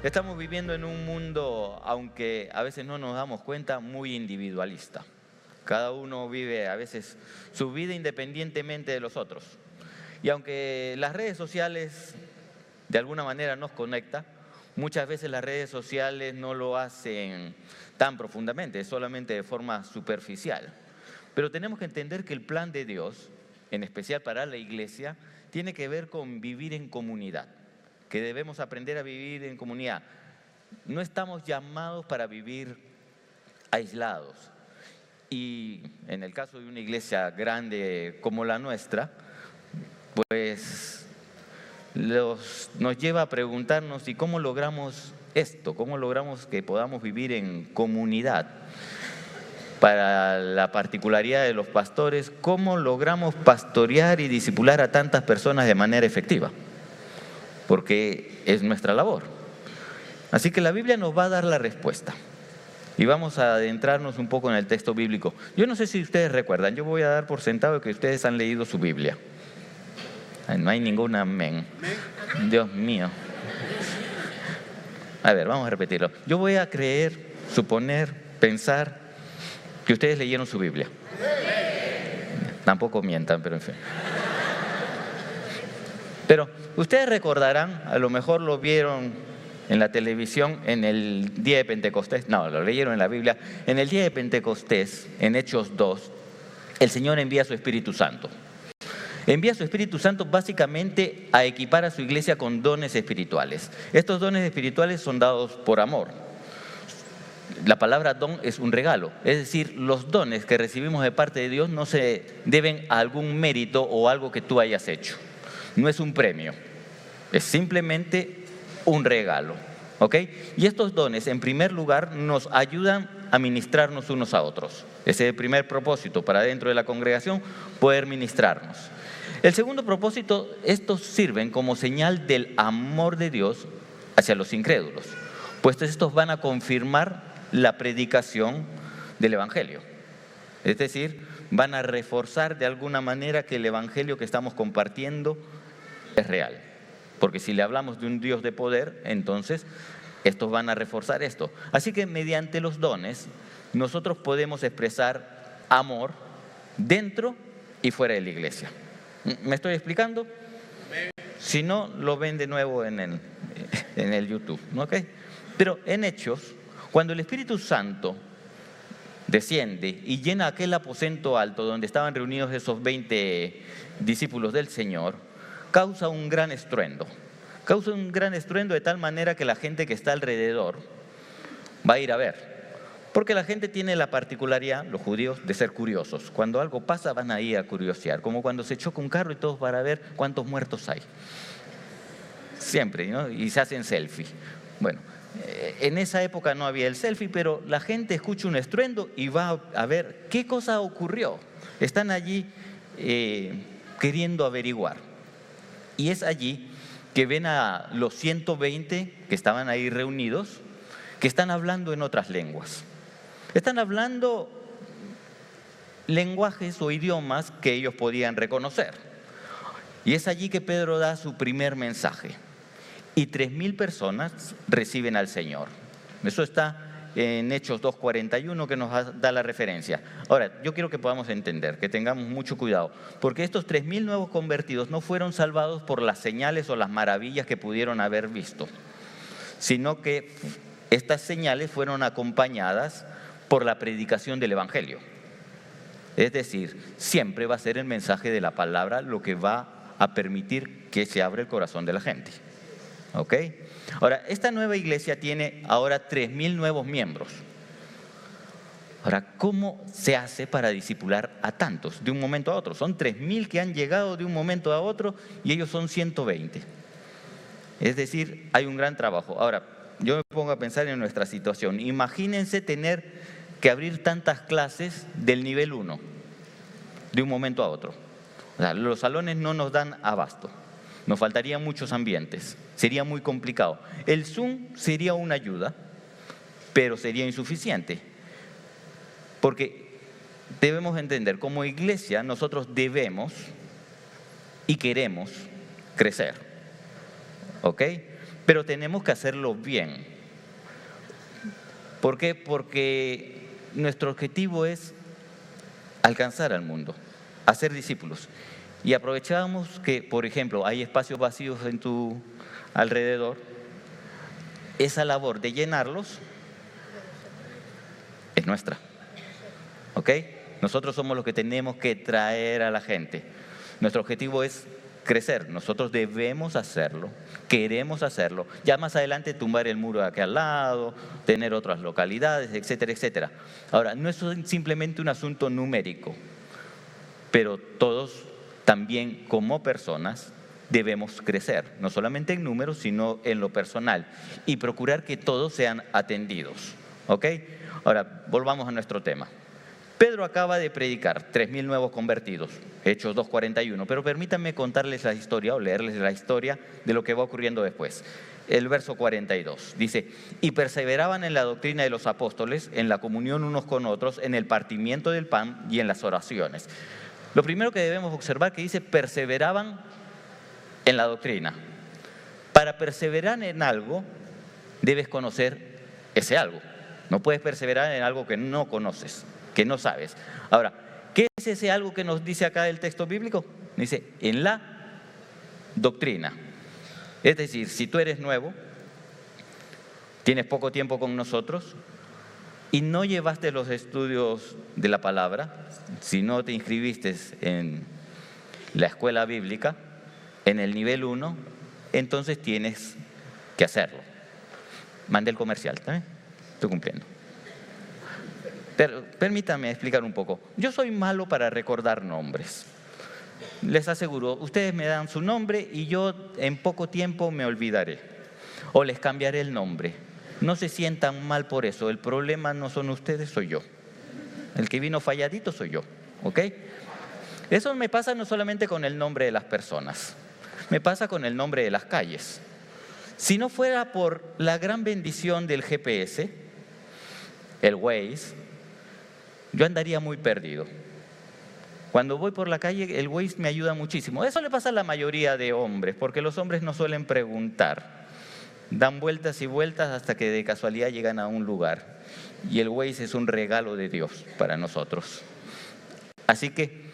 Estamos viviendo en un mundo, aunque a veces no nos damos cuenta, muy individualista. Cada uno vive a veces su vida independientemente de los otros. Y aunque las redes sociales de alguna manera nos conectan, muchas veces las redes sociales no lo hacen tan profundamente, solamente de forma superficial. Pero tenemos que entender que el plan de Dios, en especial para la iglesia, tiene que ver con vivir en comunidad, que debemos aprender a vivir en comunidad. No estamos llamados para vivir aislados. Y en el caso de una iglesia grande como la nuestra, pues nos lleva a preguntarnos: ¿y cómo logramos esto? ¿Cómo logramos que podamos vivir en comunidad? Para la particularidad de los pastores, ¿cómo logramos pastorear y discipular a tantas personas de manera efectiva? Porque es nuestra labor. Así que la Biblia nos va a dar la respuesta. Y vamos a adentrarnos un poco en el texto bíblico. Yo no sé si ustedes recuerdan, yo voy a dar por sentado que ustedes han leído su Biblia. No hay ningún amén. Dios mío. A ver, vamos a repetirlo. Yo voy a creer, suponer, pensar que ustedes leyeron su Biblia. Tampoco mientan, pero en fin. Pero ustedes recordarán, a lo mejor lo vieron en la televisión en el día de Pentecostés. No, lo leyeron en la Biblia. En el día de Pentecostés, en Hechos 2, el Señor envía a su Espíritu Santo. Envía a su Espíritu Santo básicamente a equipar a su iglesia con dones espirituales. Estos dones espirituales son dados por amor. La palabra don es un regalo, es decir, los dones que recibimos de parte de Dios no se deben a algún mérito o algo que tú hayas hecho. No es un premio, es simplemente un regalo, ¿ok? Y estos dones, en primer lugar, nos ayudan a ministrarnos unos a otros. Ese es el primer propósito para dentro de la congregación, poder ministrarnos. El segundo propósito, estos sirven como señal del amor de Dios hacia los incrédulos, pues estos van a confirmar la predicación del Evangelio. Es decir, van a reforzar de alguna manera que el Evangelio que estamos compartiendo es real. Porque si le hablamos de un Dios de poder, entonces estos van a reforzar esto. Así que mediante los dones nosotros podemos expresar amor dentro y fuera de la iglesia. ¿Me estoy explicando? Si no, lo ven de nuevo en el YouTube, ¿ok? Pero en Hechos, cuando el Espíritu Santo desciende y llena aquel aposento alto donde estaban reunidos esos 20 discípulos del Señor, causa un gran estruendo. Causa un gran estruendo de tal manera que la gente que está alrededor va a ir a ver. Porque la gente tiene la particularidad, los judíos, de ser curiosos. Cuando algo pasa van a ir a curiosear, como cuando se choca un carro y todos van a ver cuántos muertos hay. Siempre, ¿no? Y se hacen selfie. Bueno, en esa época no había el selfie, pero la gente escucha un estruendo y va a ver qué cosa ocurrió. Están allí queriendo averiguar. Y es allí que ven a los 120 que estaban ahí reunidos, que están hablando en otras lenguas. Están hablando lenguajes o idiomas que ellos podían reconocer. Y es allí que Pedro da su primer mensaje. Y 3.000 personas reciben al Señor. Eso está en Hechos 2:41 que nos da la referencia. Ahora, yo quiero que podamos entender, que tengamos mucho cuidado, porque estos 3.000 nuevos convertidos no fueron salvados por las señales o las maravillas que pudieron haber visto, sino que estas señales fueron acompañadas por la predicación del Evangelio. Es decir, siempre va a ser el mensaje de la palabra lo que va a permitir que se abra el corazón de la gente. ¿Ok? Ahora, esta nueva iglesia tiene ahora 3.000 nuevos miembros. Ahora, ¿cómo se hace para discipular a tantos de un momento a otro? Son 3.000 que han llegado de un momento a otro y ellos son 120. Es decir, hay un gran trabajo. Ahora, yo me pongo a pensar en nuestra situación. Imagínense tener que abrir tantas clases del nivel 1 de un momento a otro. O sea, los salones no nos dan abasto. Nos faltarían muchos ambientes, sería muy complicado. El Zoom sería una ayuda, pero sería insuficiente. Porque debemos entender, como iglesia nosotros debemos y queremos crecer. ¿Ok? pero tenemos que hacerlo bien. ¿Por qué? Porque nuestro objetivo es alcanzar al mundo, hacer discípulos. Y aprovechamos que, por ejemplo, hay espacios vacíos en tu alrededor. Esa labor de llenarlos es nuestra. ¿Ok? Nosotros somos los que tenemos que traer a la gente. Nuestro objetivo es crecer. Nosotros debemos hacerlo, queremos hacerlo. Ya más adelante tumbar el muro de aquí al lado, tener otras localidades, etcétera, etcétera. Ahora, no es simplemente un asunto numérico, pero todos también como personas debemos crecer, no solamente en números, sino en lo personal, y procurar que todos sean atendidos. ¿Ok? Ahora, volvamos a nuestro tema. Pedro acaba de predicar 3.000 nuevos convertidos, Hechos 2:41, pero permítanme contarles la historia o leerles la historia de lo que va ocurriendo después. El verso 42 dice: y perseveraban en la doctrina de los apóstoles, en la comunión unos con otros, en el partimiento del pan y en las oraciones. Lo primero que debemos observar que dice perseveraban en la doctrina. Para perseverar en algo, debes conocer ese algo. No puedes perseverar en algo que no conoces, que no sabes. Ahora, ¿qué es ese algo que nos dice acá el texto bíblico? Dice, en la doctrina. Es decir, si tú eres nuevo, tienes poco tiempo con nosotros y no llevaste los estudios de la palabra, si no te inscribiste en la escuela bíblica, en el nivel 1, entonces tienes que hacerlo. Mandé el comercial, ¿está? Estoy cumpliendo. Pero permítanme explicar un poco. Yo soy malo para recordar nombres. Les aseguro, ustedes me dan su nombre y yo en poco tiempo me olvidaré. O les cambiaré el nombre. No se sientan mal por eso. El problema no son ustedes, soy yo. El que vino falladito soy yo. ¿Ok? Eso me pasa no solamente con el nombre de las personas. Me pasa con el nombre de las calles. Si no fuera por la gran bendición del GPS, el Waze, yo andaría muy perdido. Cuando voy por la calle, el Waze me ayuda muchísimo. Eso le pasa a la mayoría de hombres, porque los hombres no suelen preguntar. Dan vueltas y vueltas hasta que de casualidad llegan a un lugar. Y el Waze es un regalo de Dios para nosotros. Así que,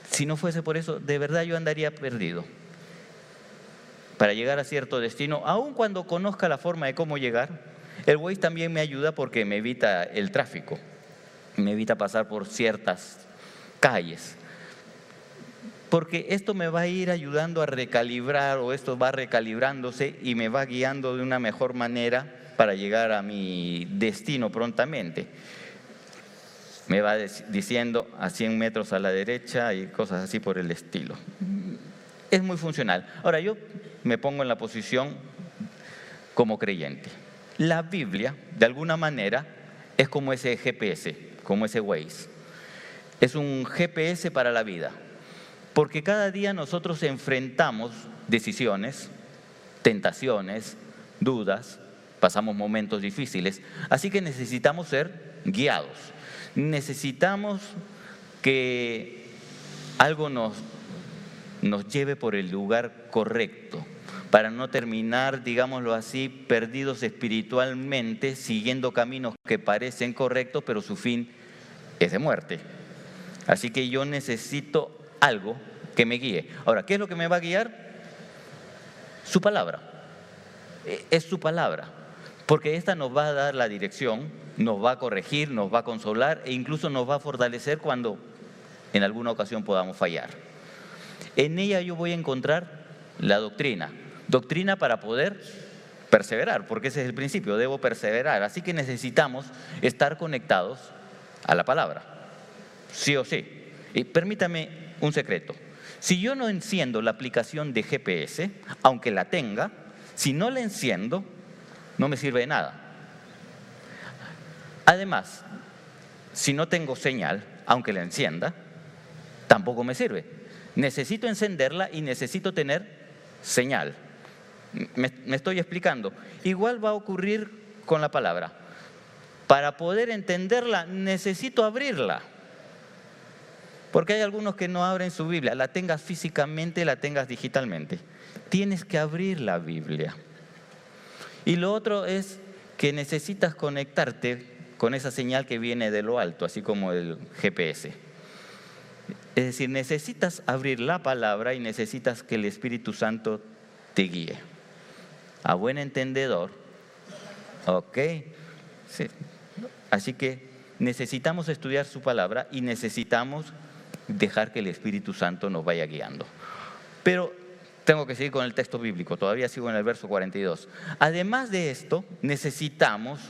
si no fuese por eso, de verdad yo andaría perdido. Para llegar a cierto destino, aun cuando conozca la forma de cómo llegar, el Waze también me ayuda porque me evita el tráfico. Me evita pasar por ciertas calles. Porque esto me va a ir ayudando a recalibrar, o esto va recalibrándose y me va guiando de una mejor manera para llegar a mi destino prontamente. Me va diciendo a 100 metros a la derecha y cosas así por el estilo. Es muy funcional. Ahora yo me pongo en la posición como creyente. La Biblia, de alguna manera, es como ese GPS, como ese Waze. Es un GPS para la vida. Porque cada día nosotros enfrentamos decisiones, tentaciones, dudas, pasamos momentos difíciles. Así que necesitamos ser guiados. Necesitamos que algo nos lleve por el lugar correcto, para no terminar, digámoslo así, perdidos espiritualmente, siguiendo caminos que parecen correctos, pero su fin es de muerte. Así que yo necesito algo que me guíe. Ahora, ¿qué es lo que me va a guiar? Su palabra. Es su palabra, porque esta nos va a dar la dirección, nos va a corregir, nos va a consolar e incluso nos va a fortalecer cuando en alguna ocasión podamos fallar. En ella yo voy a encontrar la doctrina. Doctrina para poder perseverar, porque ese es el principio, debo perseverar. Así que necesitamos estar conectados a la palabra, sí o sí. Y permítame un secreto. Si yo no enciendo la aplicación de GPS, aunque la tenga, si no la enciendo, no me sirve de nada. Además, si no tengo señal, aunque la encienda, tampoco me sirve. Necesito encenderla y necesito tener señal. Me estoy explicando. Igual va a ocurrir con la palabra. Para poder entenderla, necesito abrirla. Porque hay algunos que no abren su Biblia, la tengas físicamente, la tengas digitalmente. Tienes que abrir la Biblia. Y lo otro es que necesitas conectarte con esa señal que viene de lo alto, así como el GPS. Es decir, necesitas abrir la palabra y necesitas que el Espíritu Santo te guíe. A buen entendedor, ¿ok? Sí. Así que necesitamos estudiar su palabra y necesitamos dejar que el Espíritu Santo nos vaya guiando. Pero tengo que seguir con el texto bíblico, todavía sigo en el verso 42. Además de esto, necesitamos,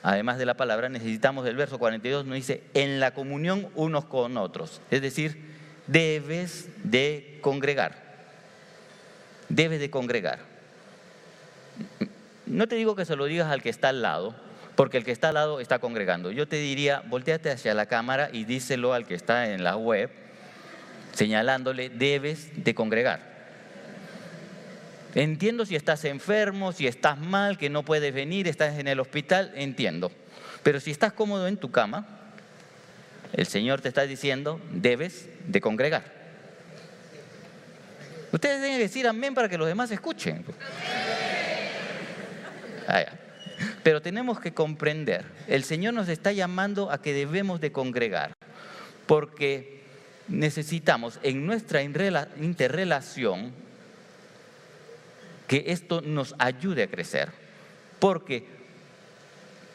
además de la palabra, necesitamos del verso 42, nos dice, en la comunión unos con otros. Es decir, debes de congregar. Debes de congregar. No te digo que se lo digas al que está al lado, porque el que está al lado está congregando. Yo te diría, volteate hacia la cámara y díselo al que está en la web, señalándole, debes de congregar. Entiendo si estás enfermo, si estás mal, que no puedes venir, estás en el hospital, entiendo. Pero si estás cómodo en tu cama, el Señor te está diciendo, debes de congregar. Ustedes deben decir amén para que los demás escuchen. Pero tenemos que comprender, el Señor nos está llamando a que debemos de congregar, porque necesitamos en nuestra interrelación que esto nos ayude a crecer. Porque,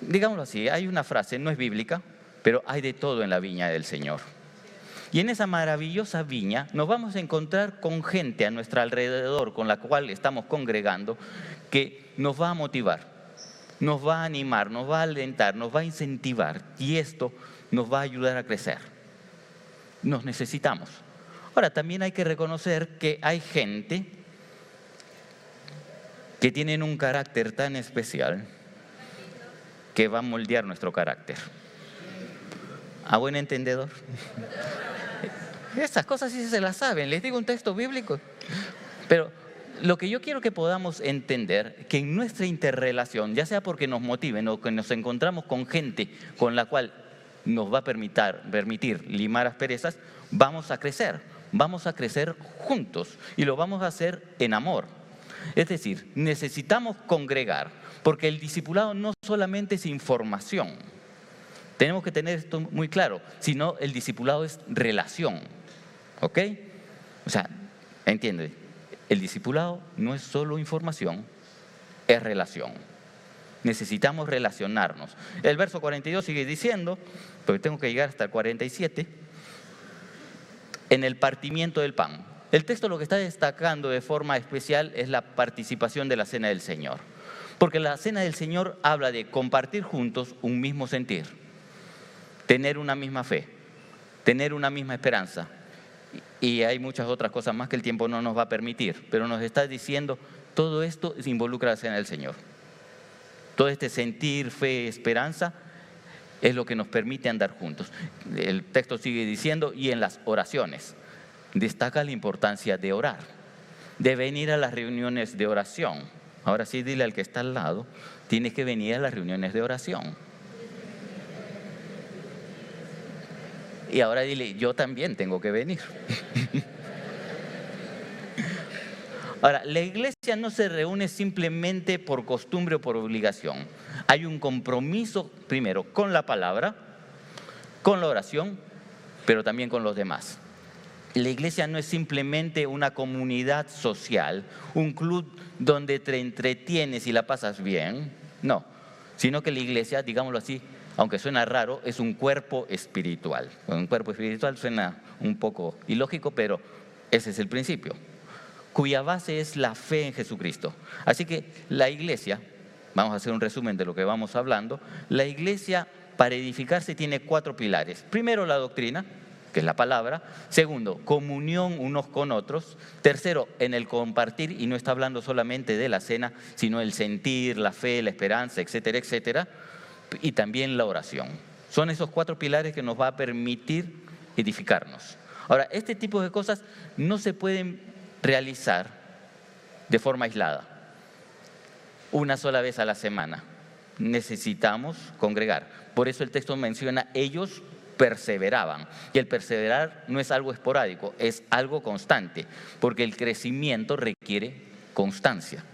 digámoslo así, hay una frase, no es bíblica, pero hay de todo en la viña del Señor. Y en esa maravillosa viña nos vamos a encontrar con gente a nuestro alrededor con la cual estamos congregando que nos va a motivar, nos va a animar, nos va a alentar, nos va a incentivar y esto nos va a ayudar a crecer. Nos necesitamos. Ahora, también hay que reconocer que hay gente que tienen un carácter tan especial que va a moldear nuestro carácter. ¿A buen entendedor? Estas cosas sí se las saben, les digo un texto bíblico. Pero lo que yo quiero que podamos entender, que en nuestra interrelación, ya sea porque nos motiven o que nos encontramos con gente con la cual nos va a permitir limar asperezas, vamos a crecer juntos y lo vamos a hacer en amor. Es decir, necesitamos congregar, porque el discipulado no solamente es información. Tenemos que tener esto muy claro, sino el discipulado es relación. ¿Ok? O sea, entiende, el discipulado no es solo información, es relación. Necesitamos relacionarnos. El verso 42 sigue diciendo, porque tengo que llegar hasta el 47, en el partimiento del pan. El texto lo que está destacando de forma especial es la participación de la cena del Señor. Porque la cena del Señor habla de compartir juntos un mismo sentir, tener una misma fe, tener una misma esperanza. Y hay muchas otras cosas más que el tiempo no nos va a permitir, pero nos está diciendo, todo esto involucra la cena del Señor. Todo este sentir, fe, esperanza es lo que nos permite andar juntos. El texto sigue diciendo, y en las oraciones, destaca la importancia de orar, de venir a las reuniones de oración. Ahora sí, dile al que está al lado, tienes que venir a las reuniones de oración. Y ahora dile, yo también tengo que venir. Ahora, la iglesia no se reúne simplemente por costumbre o por obligación. Hay un compromiso, primero, con la palabra, con la oración, pero también con los demás. La iglesia no es simplemente una comunidad social, un club donde te entretienes y la pasas bien, no, sino que la iglesia, digámoslo así, aunque suena raro, es un cuerpo espiritual. Un cuerpo espiritual suena un poco ilógico, pero ese es el principio, cuya base es la fe en Jesucristo. Así que la iglesia, vamos a hacer un resumen de lo que vamos hablando, la iglesia para edificarse tiene 4 pilares. Primero, la doctrina, que es la palabra. Segundo, comunión unos con otros. Tercero, en el compartir, y no está hablando solamente de la cena, sino el sentir, la fe, la esperanza, etcétera, etcétera. Y también la oración. Son esos 4 pilares que nos va a permitir edificarnos. Ahora, este tipo de cosas no se pueden realizar de forma aislada, una sola vez a la semana. Necesitamos congregar. Por eso el texto menciona ellos perseveraban. Y el perseverar no es algo esporádico, es algo constante, porque el crecimiento requiere constancia.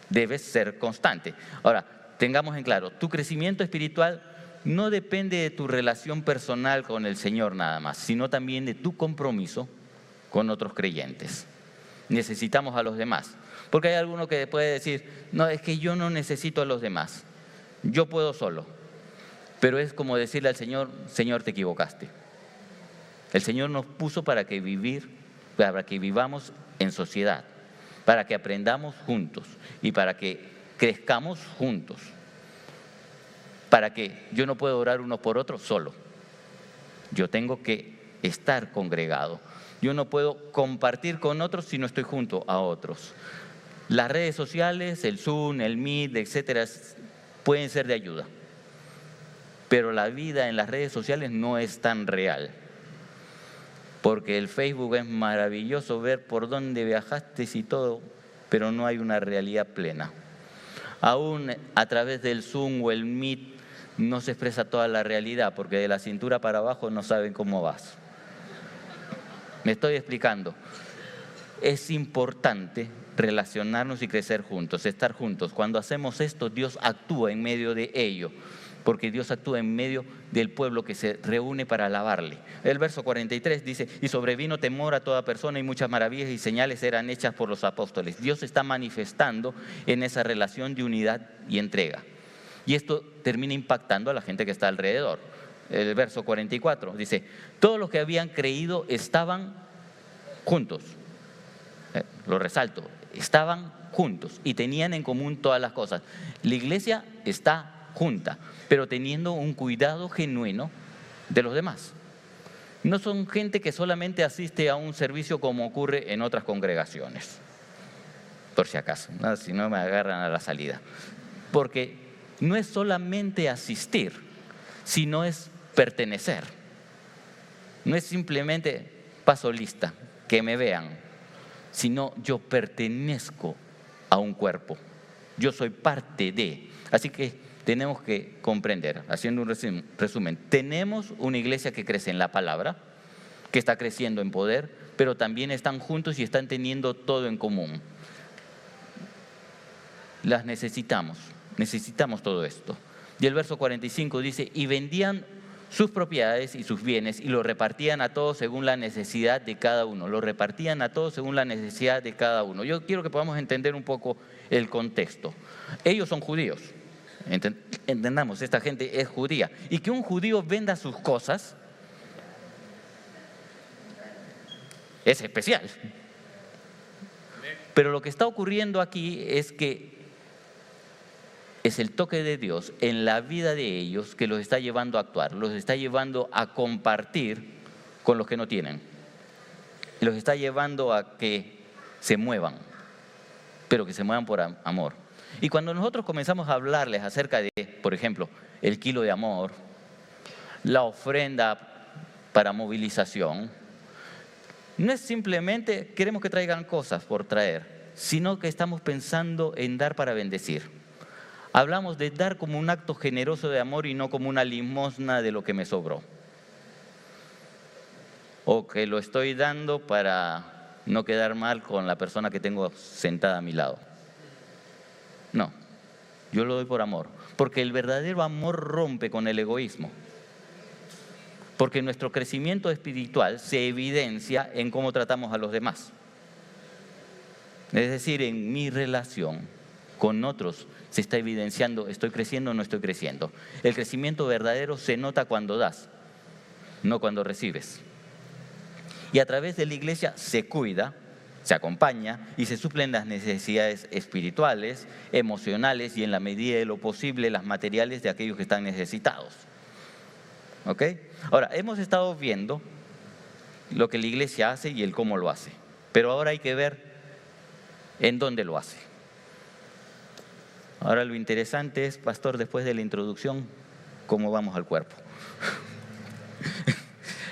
Debes ser constante. Ahora, tengamos en claro, tu crecimiento espiritual no depende de tu relación personal con el Señor nada más, sino también de tu compromiso con otros creyentes. Necesitamos a los demás, porque hay alguno que puede decir, no, es que yo no necesito a los demás, yo puedo solo. Pero es como decirle al Señor, Señor, te equivocaste. El Señor nos puso para que vivamos en sociedad, para que aprendamos juntos y para que crezcamos juntos. Para que yo no puedo orar uno por otro solo. Yo tengo que estar congregado. Yo no puedo compartir con otros si no estoy junto a otros. Las redes sociales, el Zoom, el Meet, etcétera, pueden ser de ayuda. Pero la vida en las redes sociales no es tan real. Porque el Facebook es maravilloso ver por dónde viajaste y todo, pero no hay una realidad plena. Aún a través del Zoom o el Meet no se expresa toda la realidad, porque de la cintura para abajo no saben cómo vas. Me estoy explicando. Es importante relacionarnos y crecer juntos, estar juntos. Cuando hacemos esto, Dios actúa en medio de ello, porque Dios actúa en medio del pueblo que se reúne para alabarle. El verso 43 dice, y sobrevino temor a toda persona y muchas maravillas y señales eran hechas por los apóstoles. Dios está manifestando en esa relación de unidad y entrega. Y esto termina impactando a la gente que está alrededor. El verso 44 dice, todos los que habían creído estaban juntos. Lo resalto, estaban juntos y tenían en común todas las cosas. La iglesia está junta, pero teniendo un cuidado genuino de los demás. No son gente que solamente asiste a un servicio como ocurre en otras congregaciones, por si acaso, ¿no? Si no me agarran a la salida. Porque no es solamente asistir, sino es pertenecer. No es simplemente paso lista, que me vean, sino yo pertenezco a un cuerpo. Yo soy parte de. Así que tenemos que comprender, haciendo un resumen, tenemos una iglesia que crece en la palabra, que está creciendo en poder, pero también están juntos y están teniendo todo en común. Las necesitamos todo esto. Y el verso 45 dice, y vendían sus propiedades y sus bienes y lo repartían a todos según la necesidad de cada uno. Lo repartían a todos según la necesidad de cada uno. Yo quiero que podamos entender un poco el contexto. Ellos son judíos. Entendamos, esta gente es judía. Y que un judío venda sus cosas es especial. Pero lo que está ocurriendo aquí es que es el toque de Dios en la vida de ellos que los está llevando a actuar, los está llevando a compartir con los que no tienen. Los está llevando a que se muevan, pero que se muevan por amor. Y cuando nosotros comenzamos a hablarles acerca de, por ejemplo, el kilo de amor, la ofrenda para movilización, no es simplemente queremos que traigan cosas por traer, sino que estamos pensando en dar para bendecir. Hablamos de dar como un acto generoso de amor y no como una limosna de lo que me sobró. O que lo estoy dando para no quedar mal con la persona que tengo sentada a mi lado. No, yo lo doy por amor, porque el verdadero amor rompe con el egoísmo. Porque nuestro crecimiento espiritual se evidencia en cómo tratamos a los demás. Es decir, en mi relación con otros se está evidenciando, ¿estoy creciendo o no estoy creciendo? El crecimiento verdadero se nota cuando das, no cuando recibes. Y a través de la iglesia se cuida, se acompaña y se suplen las necesidades espirituales, emocionales y en la medida de lo posible las materiales de aquellos que están necesitados. ¿Ok? Ahora, hemos estado viendo lo que la iglesia hace y el cómo lo hace, pero ahora hay que ver en dónde lo hace. Ahora lo interesante es, pastor, después de la introducción, cómo vamos al cuerpo.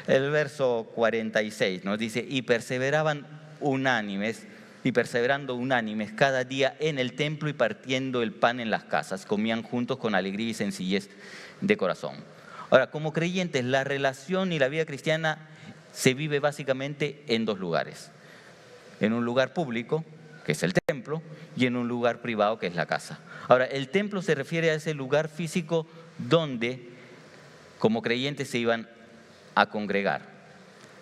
El verso 46 nos dice, y perseverando unánimes cada día en el templo y partiendo el pan en las casas, comían juntos con alegría y sencillez de corazón. Ahora, como creyentes, la relación y la vida cristiana se vive básicamente en dos lugares. En un lugar público, que es el templo, y en un lugar privado, que es la casa. Ahora, el templo se refiere a ese lugar físico donde, como creyentes, se iban a congregar.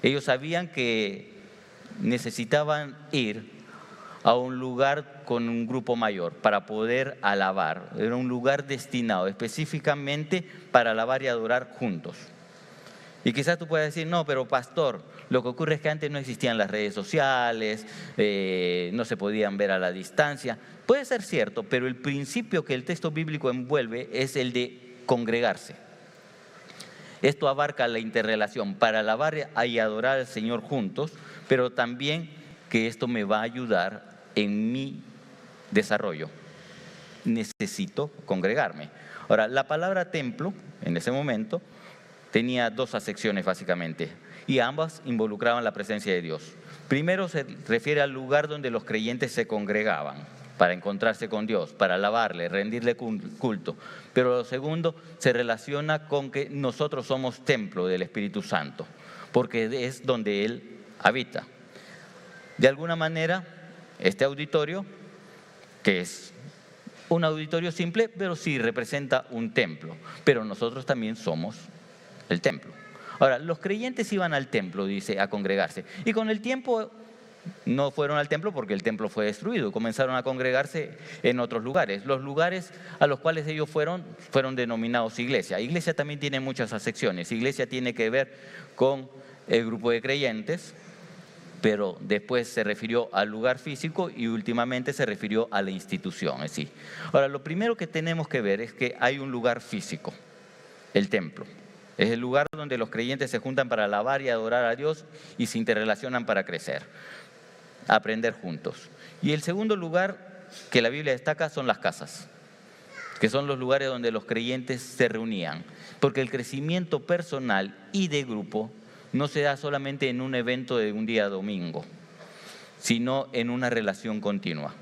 Ellos sabían que necesitaban ir a un lugar con un grupo mayor para poder alabar. Era un lugar destinado específicamente para alabar y adorar juntos. Y quizás tú puedas decir, no, pero pastor, lo que ocurre es que antes no existían las redes sociales, no se podían ver a la distancia. Puede ser cierto, pero el principio que el texto bíblico envuelve es el de congregarse. Esto abarca la interrelación para alabar y adorar al Señor juntos, pero también que esto me va a ayudar en mi desarrollo. Necesito congregarme. Ahora, la palabra templo, en ese momento, tenía dos acepciones básicamente, y ambas involucraban la presencia de Dios. Primero se refiere al lugar donde los creyentes se congregaban para encontrarse con Dios, para alabarle, rendirle culto. Pero lo segundo se relaciona con que nosotros somos templo del Espíritu Santo, porque es donde Él habita. De alguna manera, este auditorio, que es un auditorio simple, pero sí representa un templo, pero nosotros también somos el templo. Ahora, los creyentes iban al templo, dice, a congregarse, y con el tiempo no fueron al templo porque el templo fue destruido, comenzaron a congregarse en otros lugares. Los lugares a los cuales ellos fueron denominados iglesia. Iglesia también tiene muchas acepciones. Iglesia tiene que ver con el grupo de creyentes, pero después se refirió al lugar físico y últimamente se refirió a la institución. ¿Sí? Ahora, lo primero que tenemos que ver es que hay un lugar físico, el templo. Es el lugar donde los creyentes se juntan para alabar y adorar a Dios y se interrelacionan para crecer, aprender juntos. Y el segundo lugar que la Biblia destaca son las casas, que son los lugares donde los creyentes se reunían, porque el crecimiento personal y de grupo no se da solamente en un evento de un día domingo, sino en una relación continua.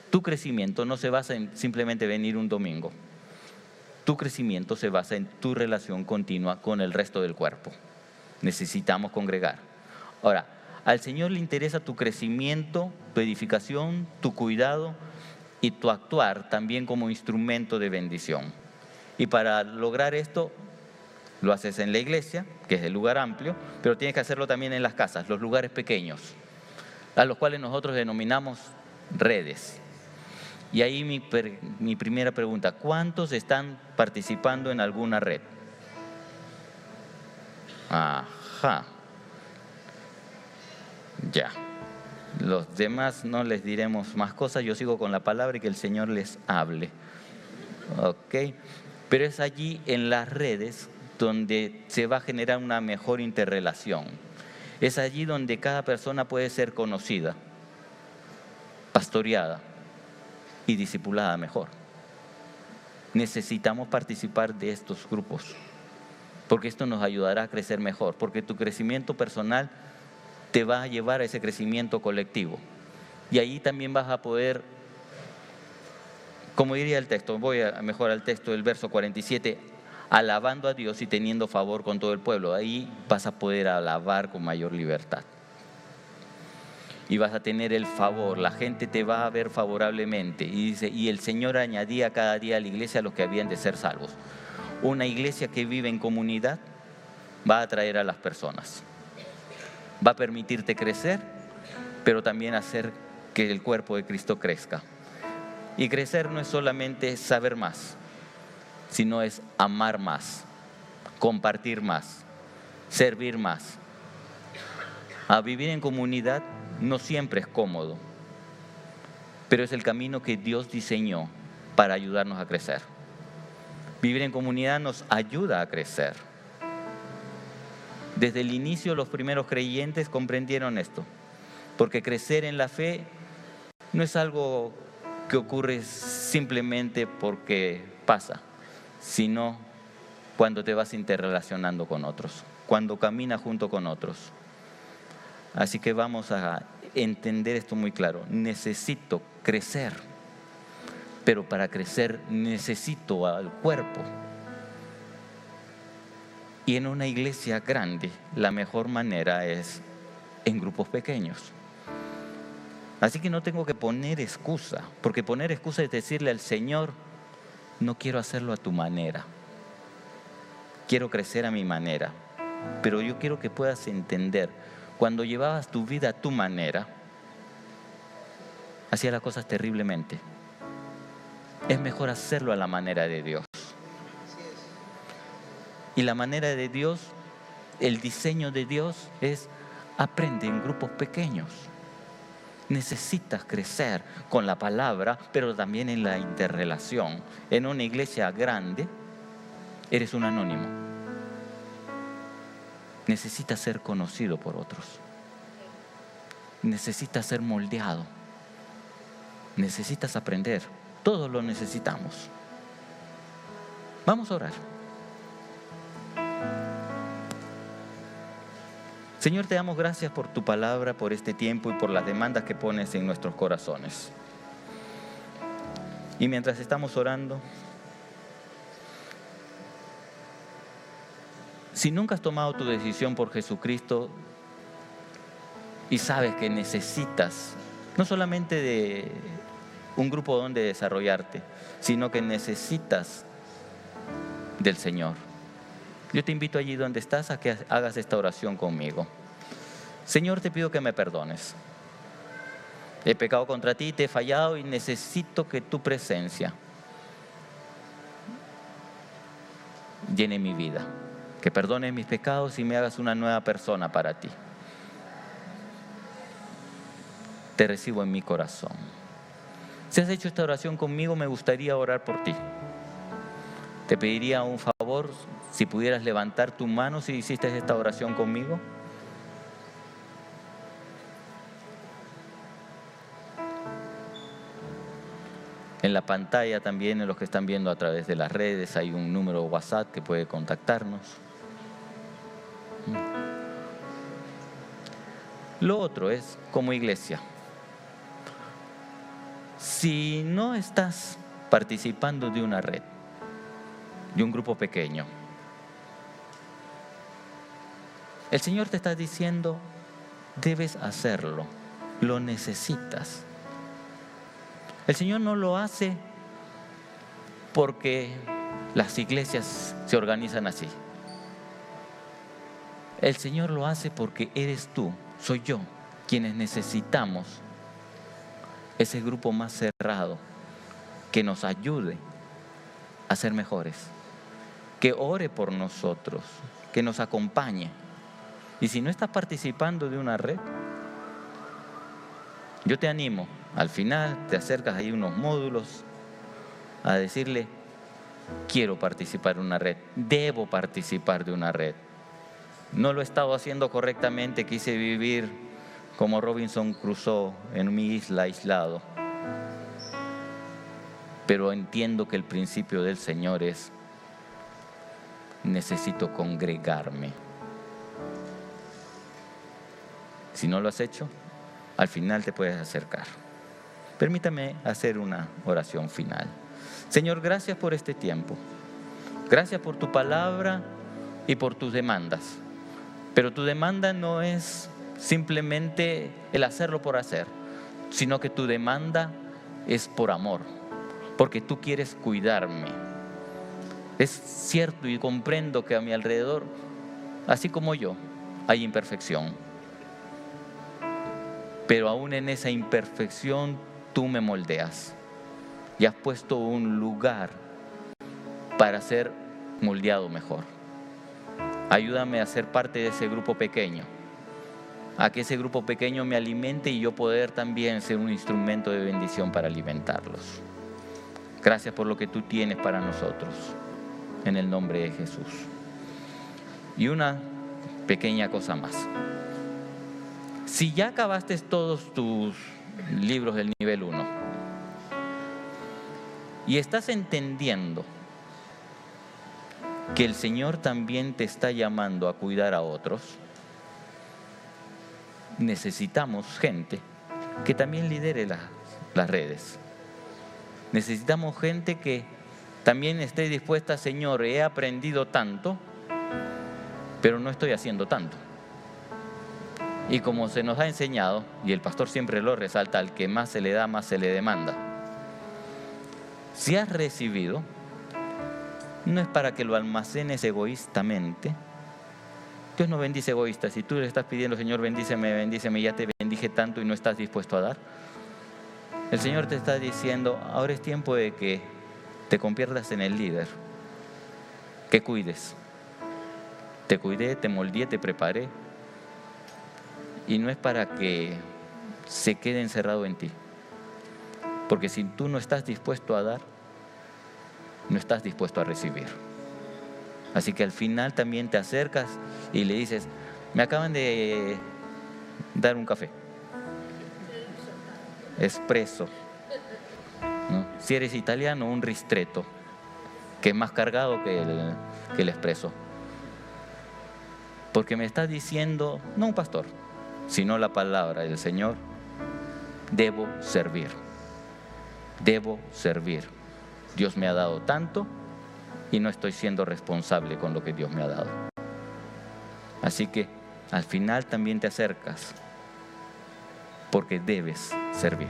Tu crecimiento no se basa en simplemente venir un domingo. Tu crecimiento se basa en tu relación continua con el resto del cuerpo. Necesitamos congregar. Ahora, al Señor le interesa tu crecimiento, tu edificación, tu cuidado y tu actuar también como instrumento de bendición. Y para lograr esto, lo haces en la iglesia, que es el lugar amplio, pero tienes que hacerlo también en las casas, los lugares pequeños, a los cuales nosotros denominamos redes. Y ahí mi primera pregunta, ¿cuántos están participando en alguna red? Ajá. Ya. Los demás no les diremos más cosas, yo sigo con la palabra y que el Señor les hable. ¿Ok? Pero es allí en las redes donde se va a generar una mejor interrelación. Es allí donde cada persona puede ser conocida, pastoreada y discipulada mejor. Necesitamos participar de estos grupos, porque esto nos ayudará a crecer mejor, porque tu crecimiento personal te va a llevar a ese crecimiento colectivo. Y ahí también vas a poder, como diría el texto, voy a mejorar el texto del verso 47, alabando a Dios y teniendo favor con todo el pueblo. Ahí vas a poder alabar con mayor libertad. Y vas a tener el favor, la gente te va a ver favorablemente. Y dice, y el Señor añadía cada día a la iglesia a los que habían de ser salvos. Una iglesia que vive en comunidad va a atraer a las personas. Va a permitirte crecer, pero también hacer que el cuerpo de Cristo crezca. Y crecer no es solamente saber más, sino es amar más, compartir más, servir más. A vivir en comunidad no siempre es cómodo, pero es el camino que Dios diseñó para ayudarnos a crecer. Vivir en comunidad nos ayuda a crecer. Desde el inicio los primeros creyentes comprendieron esto, porque crecer en la fe no es algo que ocurre simplemente porque pasa, sino cuando te vas interrelacionando con otros, cuando caminas junto con otros. Así que vamos a entender esto muy claro. Necesito crecer, pero para crecer necesito al cuerpo. Y en una iglesia grande, la mejor manera es en grupos pequeños. Así que no tengo que poner excusa, porque poner excusa es decirle al Señor, no quiero hacerlo a tu manera, quiero crecer a mi manera, pero yo quiero que puedas entender, cuando llevabas tu vida a tu manera, hacías las cosas terriblemente. Es mejor hacerlo a la manera de Dios. Y la manera de Dios, el diseño de Dios es aprende en grupos pequeños. Necesitas crecer con la palabra, pero también en la interrelación. En una iglesia grande, eres un anónimo. Necesitas ser conocido por otros. Necesitas ser moldeado. Necesitas aprender. Todos lo necesitamos. Vamos a orar. Señor, te damos gracias por tu palabra, por este tiempo y por las demandas que pones en nuestros corazones. Y mientras estamos orando, si nunca has tomado tu decisión por Jesucristo y sabes que necesitas no solamente de un grupo donde desarrollarte, sino que necesitas del Señor, yo te invito allí donde estás a que hagas esta oración conmigo. Señor, te pido que me perdones. He pecado contra ti, te he fallado y necesito que tu presencia llene mi vida. Que perdones mis pecados y me hagas una nueva persona para ti. Te recibo en mi corazón. Si has hecho esta oración conmigo, me gustaría orar por ti. Te pediría un favor, si pudieras levantar tu mano si hiciste esta oración conmigo. En la pantalla también, en los que están viendo a través de las redes, hay un número WhatsApp que puede contactarnos. Lo otro es, como iglesia, si no estás participando de una red, de un grupo pequeño, el Señor te está diciendo, debes hacerlo, lo necesitas. El Señor no lo hace porque las iglesias se organizan así. El Señor lo hace porque eres tú, soy yo, quienes necesitamos ese grupo más cerrado que nos ayude a ser mejores, que ore por nosotros, que nos acompañe. Y si no estás participando de una red, yo te animo, al final te acercas ahí unos módulos a decirle, quiero participar de una red, debo participar de una red. No lo he estado haciendo correctamente, quise vivir como Robinson Crusoe en mi isla aislado. Pero entiendo que el principio del Señor es, necesito congregarme. Si no lo has hecho, al final te puedes acercar. Permítame hacer una oración final. Señor, gracias por este tiempo. Gracias por tu palabra y por tus demandas. Pero tu demanda no es simplemente el hacerlo por hacer, sino que tu demanda es por amor, porque tú quieres cuidarme. Es cierto y comprendo que a mi alrededor, así como yo, hay imperfección. Pero aún en esa imperfección tú me moldeas y has puesto un lugar para ser moldeado mejor. Ayúdame a ser parte de ese grupo pequeño, a que ese grupo pequeño me alimente y yo poder también ser un instrumento de bendición para alimentarlos. Gracias por lo que tú tienes para nosotros, en el nombre de Jesús. Y una pequeña cosa más. Si ya acabaste todos tus libros del nivel 1 y estás entendiendo que el Señor también te está llamando a cuidar a otros, necesitamos gente que también lidere las redes. Necesitamos gente que también esté dispuesta, Señor, he aprendido tanto, pero no estoy haciendo tanto. Y como se nos ha enseñado, y el pastor siempre lo resalta, al que más se le da, más se le demanda. Si has recibido, no es para que lo almacenes egoístamente. Dios no bendice egoísta. Si tú le estás pidiendo, Señor, bendíceme, ya te bendije tanto y no estás dispuesto a dar, el Señor te está diciendo, ahora es tiempo de que te conviertas en el líder, que cuides. Te cuidé, te moldeé, te preparé. Y no es para que se quede encerrado en ti. Porque si tú no estás dispuesto a dar, no estás dispuesto a recibir. Así que al final también te acercas y le dices, me acaban de dar un café. Espresso. ¿No? Si eres italiano, un ristretto, que es más cargado que el espresso. Porque me está diciendo, no un pastor, sino la palabra del Señor, debo servir. Debo servir. Dios me ha dado tanto y no estoy siendo responsable con lo que Dios me ha dado. Así que al final también te acercas porque debes servir.